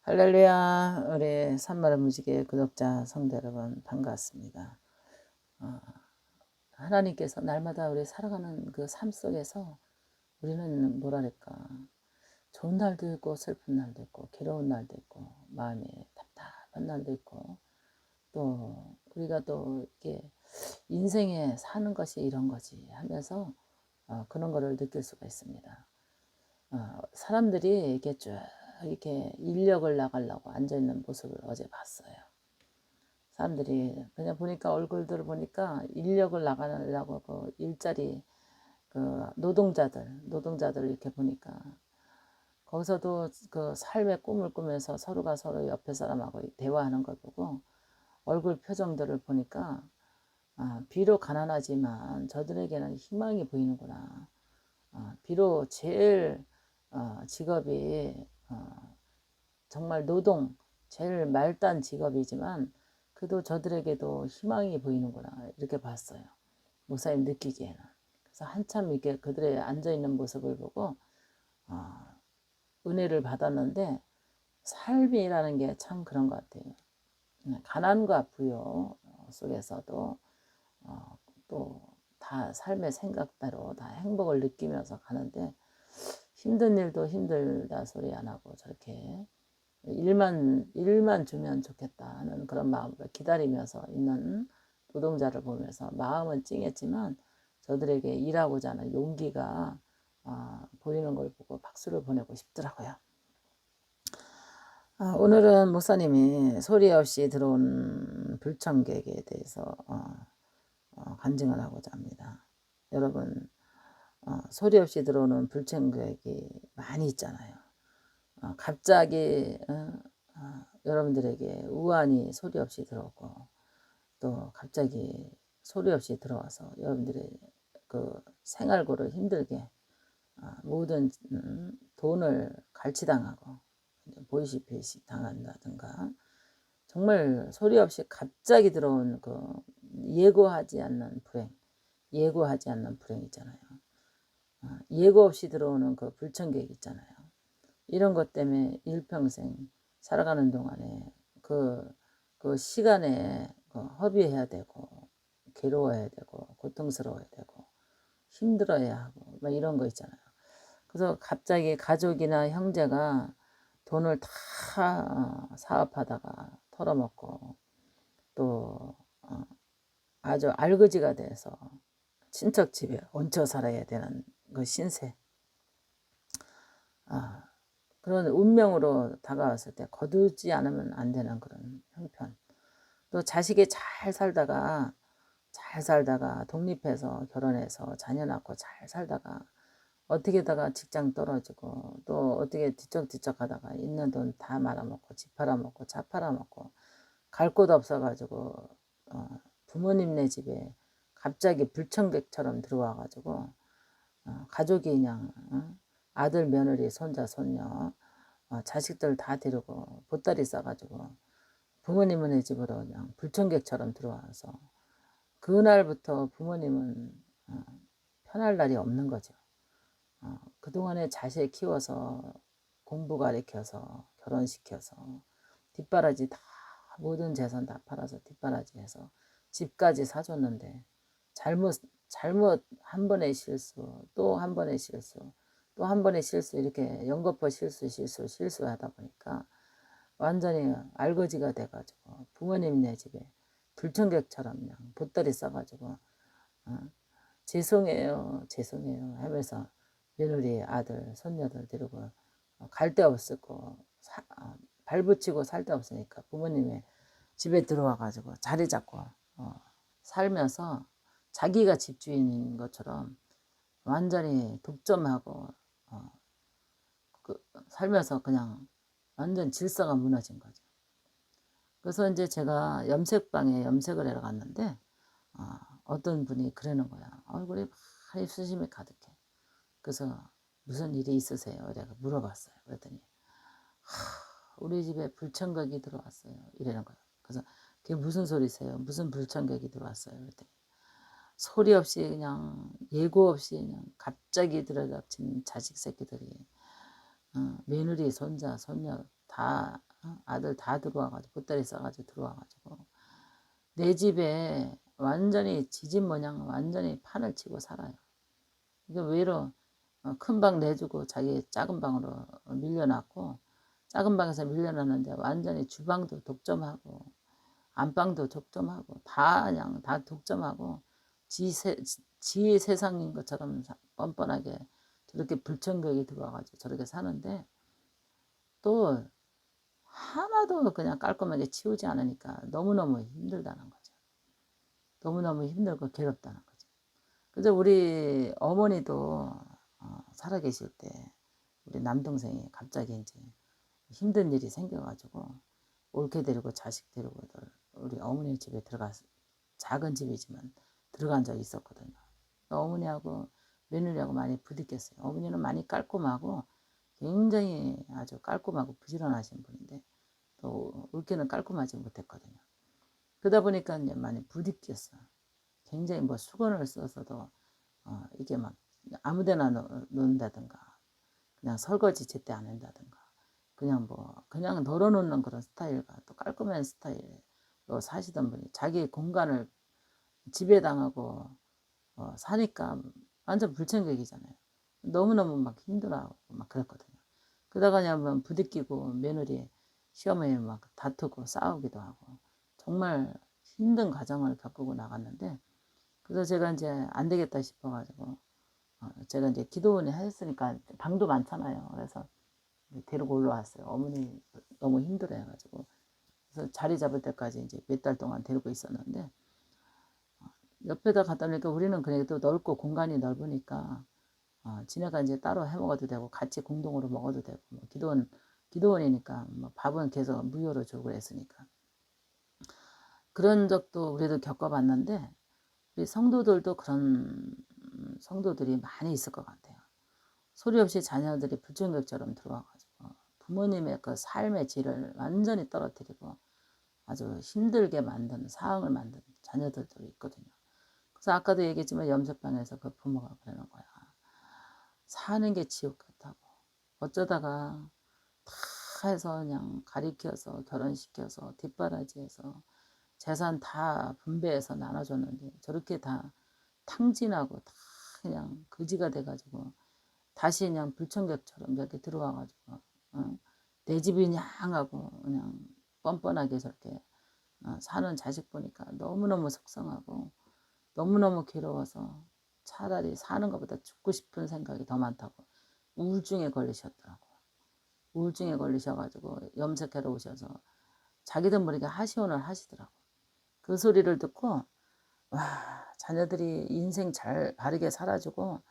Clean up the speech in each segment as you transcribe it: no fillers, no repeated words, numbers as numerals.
할렐루야, 우리 산마를 무지개 구독자 성도 여러분 반갑습니다. 어, 하나님께서 날마다 우리 살아가는 그 삶 속에서 우리는 뭐랄까 좋은 날도 있고 슬픈 날도 있고 괴로운 날도 있고 마음이 답답한 날도 있고 또 우리가 또 이렇게 인생에 사는 것이 이런 거지 하면서 그런 거를 느낄 수가 있습니다. 사람들이 이렇게 쭉 이렇게 인력을 나가려고 앉아있는 모습을 어제 봤어요. 사람들이 그냥 보니까 얼굴들 보니까 인력을 나가려고 그 일자리 그 노동자들 이렇게 보니까 거기서도 그 삶의 꿈을 꾸면서 서로가 서로 옆에 사람하고 대화하는 걸 보고 얼굴 표정들을 보니까 비록 가난하지만 저들에게는 희망이 보이는구나. 비록 제일 직업이 정말 제일 말단 직업이지만 그래도 저들에게도 희망이 보이는구나 이렇게 봤어요. 목사님 느끼기에는. 그래서 한참 이렇게 그들의 앉아있는 모습을 보고 은혜를 받았는데 삶이라는 게 참 그런 것 같아요. 가난과 부요 속에서도 또 다 삶의 생각대로 다 행복을 느끼면서 가는데 힘든 일도 힘들다 소리 안 하고 저렇게 일만 주면 좋겠다 하는 그런 마음으로 기다리면서 있는 노동자를 보면서 마음은 찡했지만 저들에게 일하고자 하는 용기가 보이는 걸 보고 박수를 보내고 싶더라고요. 오늘은 목사님이 소리 없이 들어온 불청객에 대해서 간증을 하고자 합니다. 여러분 소리 없이 들어오는 불청객이 많이 있잖아요. 갑자기 여러분들에게 우환이 소리 없이 들어오고 또 갑자기 소리 없이 들어와서 여러분들의 그 생활고를 힘들게 모든 돈을 갈취당하고 보이시피시 당한다든가 정말 소리 없이 갑자기 들어온 그 예고하지 않는 불행 있잖아요. 예고 없이 들어오는 그 불청객 있잖아요. 이런 것 때문에 일평생 살아가는 동안에 그 시간에 허비해야 되고 괴로워해야 되고 고통스러워야 되고 힘들어야 하고 막 이런 거 있잖아요. 그래서 갑자기 가족이나 형제가 돈을 다 사업하다가 털어먹고 또 아주 알거지가 돼서 친척 집에 얹혀 살아야 되는 그 신세. 그런 운명으로 다가왔을 때 거두지 않으면 안 되는 그런 형편. 또 자식이 잘 살다가 독립해서 결혼해서 자녀 낳고 잘 살다가 어떻게다가 직장 떨어지고 또 어떻게 뒤척뒤척 하다가 있는 돈 다 말아먹고 집 팔아먹고 차 팔아먹고 갈 곳 없어가지고 부모님네 집에 갑자기 불청객처럼 들어와가지고 가족이 그냥 아들 며느리 손자 손녀 자식들 다 데리고 보따리 싸가지고 부모님네 집으로 그냥 불청객처럼 들어와서 그날부터 부모님은 편할 날이 없는 거죠. 그동안에 자식 키워서 공부 가르쳐서 결혼시켜서 뒷바라지 다 모든 재산 다 팔아서 뒷바라지 해서 집까지 사줬는데 잘못 한 번의 실수 또 한 번의 실수 또 한 번의 실수 이렇게 연거푸 실수하다 보니까 완전히 알거지가 돼가지고 부모님네 집에 불청객처럼 그냥 보따리 싸가지고 죄송해요 하면서 며느리 아들 손녀들 데리고 갈 데 없었고 발붙이고 살 데 없으니까 부모님의 집에 들어와가지고 자리 잡고 살면서 자기가 집주인인 것처럼 완전히 독점하고 살면서 그냥 완전 질서가 무너진 거죠. 그래서 이제 제가 염색방에 염색을 하러 갔는데 어떤 분이 그러는 거야. 얼굴이 막 입수심이 가득해. 그래서 무슨 일이 있으세요? 내가 물어봤어요. 그랬더니 우리 집에 불청객이 들어왔어요. 이러는 거예요. 그래서 그게 무슨 소리세요? 무슨 불청객이 들어왔어요? 그랬더니 소리 없이 그냥 예고 없이 그냥 갑자기 들어닥친 자식 새끼들이 며느리 손자 손녀 다 다 아들 다 들어와가지고 보따리 싸가지고 들어와가지고 내 집에 완전히 지집 모양 완전히 판을 치고 살아요. 이게 왜로 큰 방 내주고 자기 작은 방으로 밀려났고 작은 방에서 밀려났는데 완전히 주방도 독점하고 안방도 독점하고 다 그냥 다 독점하고 지의 세상인 것처럼 뻔뻔하게 저렇게 불청객이 들어와가지고 저렇게 사는데 또 하나도 그냥 깔끔하게 치우지 않으니까 너무너무 힘들다는 거죠. 너무너무 힘들고 괴롭다는 거죠. 그래서 우리 어머니도 살아계실 때 우리 남동생이 갑자기 이제 힘든 일이 생겨가지고 올케 데리고 자식 데리고들 우리 어머니 집에 들어가서 작은 집이지만 들어간 적이 있었거든요. 어머니하고 며느리하고 많이 부딪혔어요. 어머니는 많이 깔끔하고 굉장히 아주 깔끔하고 부지런하신 분인데 또 올케는 깔끔하지 못했거든요. 그러다 보니까 이제 많이 부딪혔어요. 굉장히 뭐 수건을 써서도 이게 막 아무데나 놓는다든가 그냥 설거지 제때 안 한다든가 그냥 뭐 그냥 널어놓는 그런 스타일과 또 깔끔한 스타일로 사시던 분이 자기 공간을 지배당하고 사니까 완전 불청객이잖아요. 너무너무 막 힘들어하고 막 그랬거든요. 그러다가 그냥 부딪히고 며느리 시어머니 막 다투고 싸우기도 하고 정말 힘든 과정을 겪고 나갔는데 그래서 제가 이제 안 되겠다 싶어가지고 제가 이제 기도원에 했으니까 방도 많잖아요. 그래서 데리고 올라왔어요. 어머니 너무 힘들어 해가지고 그래서 자리 잡을 때까지 이제 몇 달 동안 데리고 있었는데 옆에다 갖다 놓으니까 우리는 그래도 넓고 공간이 넓으니까 지네가 이제 따로 해 먹어도 되고 같이 공동으로 먹어도 되고 뭐 기도원이니까 뭐 밥은 계속 무료로 주고 그랬으니까 그런 적도 우리도 겪어봤는데 우리 성도들도 그런 성도들이 많이 있을 것 같아요. 소리 없이 자녀들이 불청객처럼 들어와가지고 부모님의 그 삶의 질을 완전히 떨어뜨리고 아주 힘들게 만든 상황을 만든 자녀들도 있거든요. 그래서 아까도 얘기했지만 염색방에서 그 부모가 그러는 거야. 사는 게 지옥 같다고. 어쩌다가 다 해서 그냥 가리켜서 결혼시켜서 뒷바라지해서 재산 다 분배해서 나눠줬는데 저렇게 다 탕진하고 다 그냥 거지가 돼가지고 다시 그냥 불청객처럼 이렇게 들어와가지고 내 집이냐 하고 그냥 뻔뻔하게 저렇게 사는 자식 보니까 너무너무 속상하고 너무너무 괴로워서 차라리 사는 것보다 죽고 싶은 생각이 더 많다고 우울증에 걸리셨더라고요. 우울증에 걸리셔가지고 염색하러 오셔서 자기도 모르게 하시원을 하시더라고요. 그 소리를 듣고 와 자녀들이 인생 잘 바르게 살아주고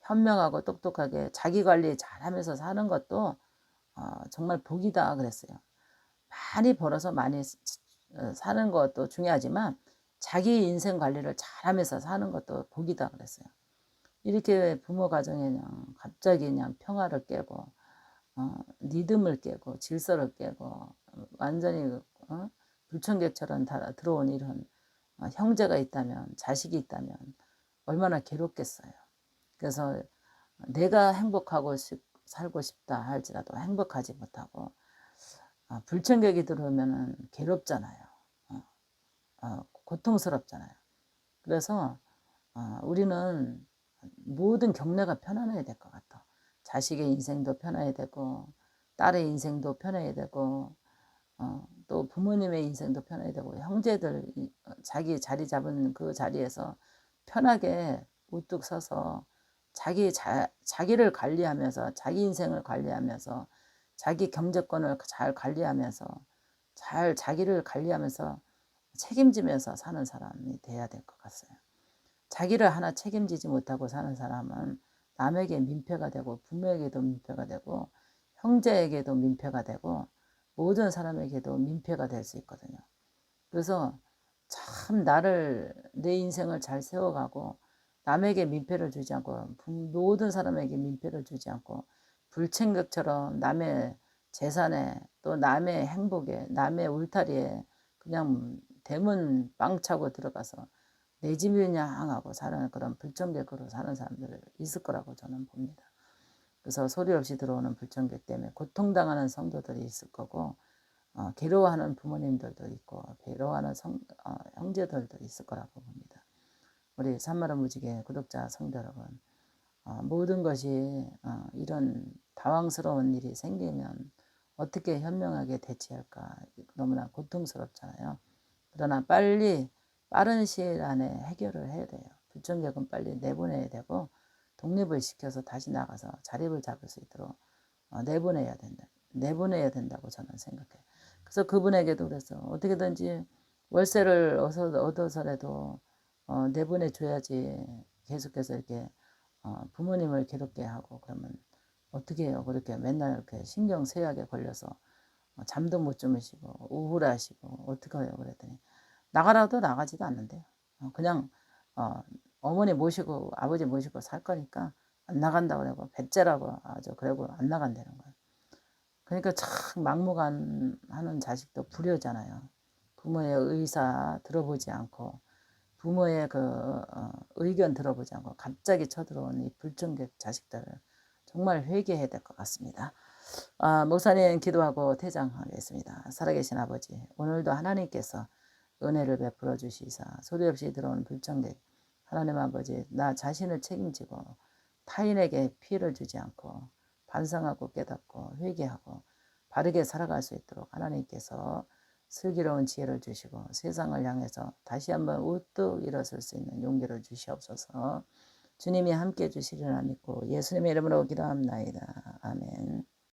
현명하고 똑똑하게 자기 관리 잘하면서 사는 것도 정말 복이다 그랬어요. 많이 벌어서 많이 사는 것도 중요하지만 자기 인생 관리를 잘하면서 사는 것도 복이다 그랬어요. 이렇게 부모 가정에 그냥 갑자기 그냥 평화를 깨고 리듬을 깨고 질서를 깨고 완전히 불청객처럼 들어온 이런 형제가 있다면 자식이 있다면 얼마나 괴롭겠어요. 그래서 내가 행복하고 살고 싶다 할지라도 행복하지 못하고 불청객이 들어오면 괴롭잖아요. 고통스럽잖아요. 그래서 우리는 모든 경례가 편안해야 될 것 같아. 자식의 인생도 편해야 되고 딸의 인생도 편해야 되고 또 부모님의 인생도 편해야 되고 형제들 자기 자리 잡은 그 자리에서 편하게 우뚝 서서 자기를 관리하면서 자기 인생을 관리하면서 자기 경제권을 잘 관리하면서 잘 자기를 관리하면서 책임지면서 사는 사람이 돼야 될 것 같아요. 자기를 하나 책임지지 못하고 사는 사람은 남에게 민폐가 되고 부모에게도 민폐가 되고 형제에게도 민폐가 되고 모든 사람에게도 민폐가 될 수 있거든요. 그래서 참 내 인생을 잘 세워가고 남에게 민폐를 주지 않고 모든 사람에게 민폐를 주지 않고 불청객처럼 남의 재산에 또 남의 행복에 남의 울타리에 그냥 대문 빵 차고 들어가서 내 집이냐 하고 사는 그런 불청객으로 사는 사람들 있을 거라고 저는 봅니다. 그래서 소리 없이 들어오는 불청객 때문에 고통당하는 성도들이 있을 거고 괴로워하는 부모님들도 있고 괴로워하는 형제들도 있을 거라고 봅니다. 우리 산마루 무지개 구독자 성도 여러분, 모든 것이 이런 당황스러운 일이 생기면 어떻게 현명하게 대처할까 너무나 고통스럽잖아요. 그러나 빠른 시일 안에 해결을 해야 돼요. 불청객은 빨리 내보내야 되고 독립을 시켜서 다시 나가서 자립을 잡을 수 있도록 내보내야 된다고 저는 생각해요. 그래서 그분에게도 그래서 어떻게든지 월세를 얻어서라도 내보내줘야지 계속해서 이렇게 부모님을 괴롭게 하고 그러면 어떻게 해요? 그렇게 맨날 이렇게 신경 쇠약에 걸려서 잠도 못 주무시고 우울하시고 어떻게 해요? 그랬더니 나가라도 나가지도 않는데요. 그냥 어머니 모시고 아버지 모시고 살 거니까 안 나간다고 그러고 배째라고 아주 그러고 안 나간다는 거예요. 그러니까 참 막무가내하는 자식도 불효잖아요. 부모의 의사 들어보지 않고 부모의 의견 들어보지 않고 갑자기 쳐들어온 이 불청객 자식들을 정말 회개해야 될 것 같습니다. 목사님 기도하고 퇴장하겠습니다. 살아계신 아버지, 오늘도 하나님께서 은혜를 베풀어 주시사 소리 없이 들어온 불청객 하나님 아버지, 나 자신을 책임지고 타인에게 피해를 주지 않고 반성하고 깨닫고 회개하고 바르게 살아갈 수 있도록 하나님께서 슬기로운 지혜를 주시고 세상을 향해서 다시 한번 우뚝 일어설 수 있는 용기를 주시옵소서. 주님이 함께 해주시리라 믿고 예수님의 이름으로 기도합나이다. 아멘.